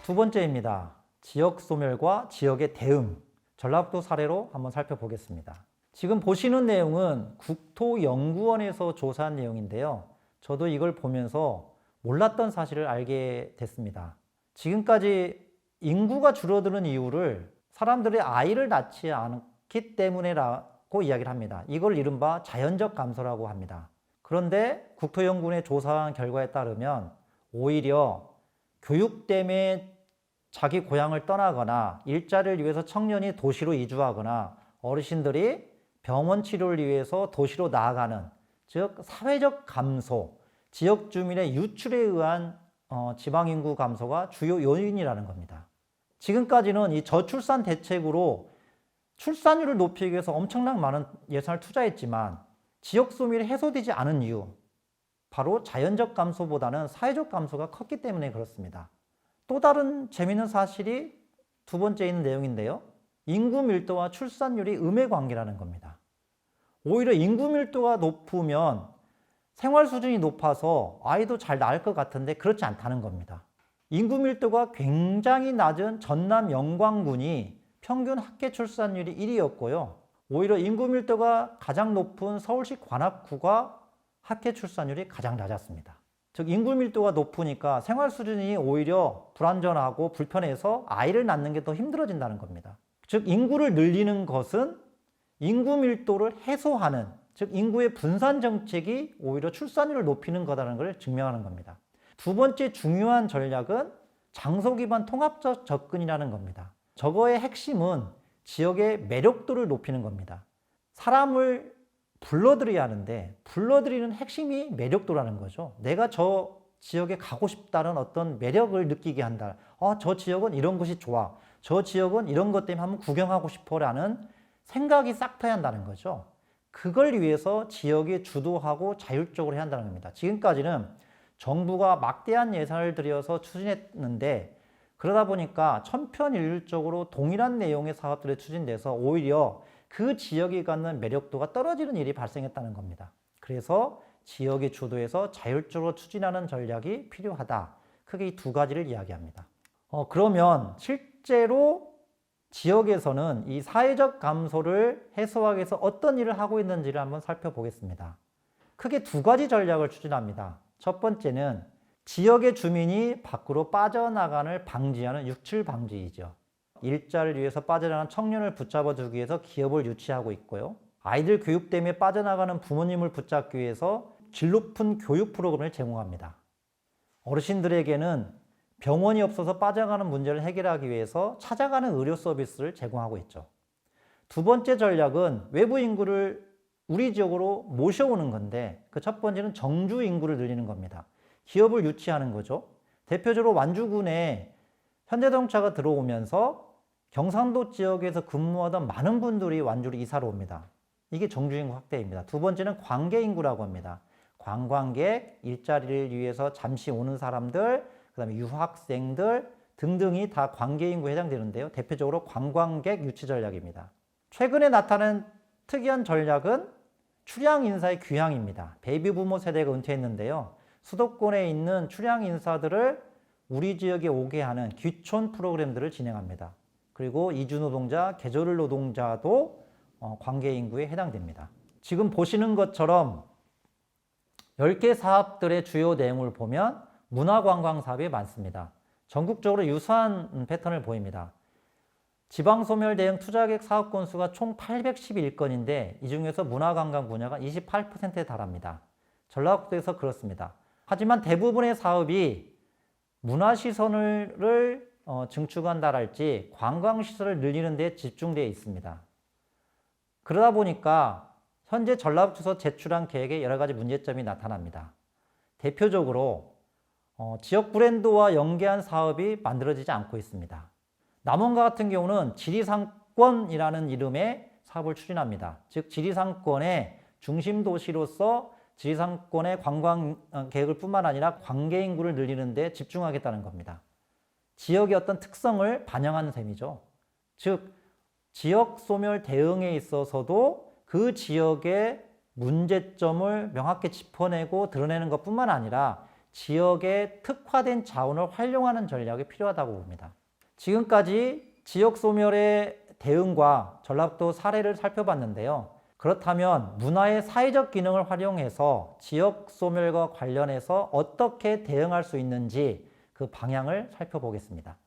두 번째입니다. 지역 소멸과 지역의 대응. 전라북도 사례로 한번 살펴보겠습니다. 지금 보시는 내용은 국토연구원에서 조사한 내용인데요. 저도 이걸 보면서 몰랐던 사실을 알게 됐습니다. 지금까지 인구가 줄어드는 이유를 사람들이 아이를 낳지 않기 때문에라고 이야기를 합니다. 이걸 이른바 자연적 감소라고 합니다. 그런데 국토연구원의 조사한 결과에 따르면 오히려 교육 때문에 자기 고향을 떠나거나 일자리를 위해서 청년이 도시로 이주하거나 어르신들이 병원 치료를 위해서 도시로 나아가는, 즉 사회적 감소, 지역 주민의 유출에 의한 지방인구 감소가 주요 요인이라는 겁니다. 지금까지는 이 저출산 대책으로 출산율을 높이기 위해서 엄청난 많은 예산을 투자했지만 지역 소멸이 해소되지 않은 이유, 바로 자연적 감소보다는 사회적 감소가 컸기 때문에 그렇습니다. 또 다른 재미있는 사실이 두 번째 있는 내용인데요. 인구 밀도와 출산율이 음의 관계라는 겁니다. 오히려 인구 밀도가 높으면 생활 수준이 높아서 아이도 잘 낳을 것 같은데 그렇지 않다는 겁니다. 인구 밀도가 굉장히 낮은 전남 영광군이 평균 합계 출산율이 1위였고요. 오히려 인구 밀도가 가장 높은 서울시 관악구가 합계 출산율이 가장 낮았습니다. 즉 인구 밀도가 높으니까 생활 수준이 오히려 불안전하고 불편해서 아이를 낳는 게 더 힘들어진다는 겁니다. 즉 인구를 늘리는 것은 인구 밀도를 해소하는, 즉 인구의 분산 정책이 오히려 출산율을 높이는 거라는 걸 증명하는 겁니다. 두 번째 중요한 전략은 장소 기반 통합적 접근이라는 겁니다. 저거의 핵심은 지역의 매력도를 높이는 겁니다. 사람을 불러들여야 하는데 불러들이는 핵심이 매력도라는 거죠. 내가 저 지역에 가고 싶다는 어떤 매력을 느끼게 한다. 저 지역은 이런 것이 좋아. 저 지역은 이런 것 때문에 한번 구경하고 싶어라는 생각이 싹 트야 한다는 거죠. 그걸 위해서 지역이 주도하고 자율적으로 해야 한다는 겁니다. 지금까지는 정부가 막대한 예산을 들여서 추진했는데 그러다 보니까 천편일률적으로 동일한 내용의 사업들이 추진돼서 오히려 그 지역이 갖는 매력도가 떨어지는 일이 발생했다는 겁니다. 그래서 지역이 주도해서 자율적으로 추진하는 전략이 필요하다. 크게 이 두 가지를 이야기합니다. 그러면 실제로 지역에서는 이 사회적 감소를 해소하기 위해서 어떤 일을 하고 있는지를 한번 살펴보겠습니다. 크게 두 가지 전략을 추진합니다. 첫 번째는 지역의 주민이 밖으로 빠져나가는 방지하는 육출 방지이죠. 일자리를 위해서 빠져나가는 청년을 붙잡아 두기 위해서 기업을 유치하고 있고요. 아이들 교육 때문에 빠져나가는 부모님을 붙잡기 위해서 질 높은 교육 프로그램을 제공합니다. 어르신들에게는 병원이 없어서 빠져가는 문제를 해결하기 위해서 찾아가는 의료 서비스를 제공하고 있죠. 두 번째 전략은 외부 인구를 우리 지역으로 모셔오는 건데 그 첫 번째는 정주 인구를 늘리는 겁니다. 기업을 유치하는 거죠. 대표적으로 완주군에 현대자동차가 들어오면서 경상도 지역에서 근무하던 많은 분들이 완주로 이사를 옵니다. 이게 정주인구 확대입니다. 두 번째는 관계인구라고 합니다. 관광객, 일자리를 위해서 잠시 오는 사람들, 그 다음에 유학생들 등등이 다 관계인구에 해당되는데요. 대표적으로 관광객 유치 전략입니다. 최근에 나타난 특이한 전략은 출향 인사의 귀향입니다. 베이비 부모 세대가 은퇴했는데요. 수도권에 있는 출향 인사들을 우리 지역에 오게 하는 귀촌 프로그램들을 진행합니다. 그리고 이주 노동자, 계절 노동자도 관계인구에 해당됩니다. 지금 보시는 것처럼 10개 사업들의 주요 내용을 보면 문화관광 사업이 많습니다. 전국적으로 유사한 패턴을 보입니다. 지방소멸 대응 투자계획 사업 건수가 총 811건인데 이 중에서 문화관광 분야가 28%에 달합니다. 전라북도에서 그렇습니다. 하지만 대부분의 사업이 문화시설을 증축한다랄지 관광시설을 늘리는 데 집중되어 있습니다. 그러다 보니까 현재 전라북도에서 제출한 계획에 여러 가지 문제점이 나타납니다. 대표적으로 지역 브랜드와 연계한 사업이 만들어지지 않고 있습니다. 남원과 같은 경우는 지리상권이라는 이름의 사업을 추진합니다. 즉 지리상권의 중심 도시로서 지리상권의 관광 계획을 뿐만 아니라 관계인구를 늘리는 데 집중하겠다는 겁니다. 지역의 어떤 특성을 반영하는 셈이죠. 즉 지역 소멸 대응에 있어서도 그 지역의 문제점을 명확히 짚어내고 드러내는 것뿐만 아니라 지역에 특화된 자원을 활용하는 전략이 필요하다고 봅니다. 지금까지 지역 소멸의 대응과 전라북도 사례를 살펴봤는데요. 그렇다면 문화의 사회적 기능을 활용해서 지역 소멸과 관련해서 어떻게 대응할 수 있는지 그 방향을 살펴보겠습니다.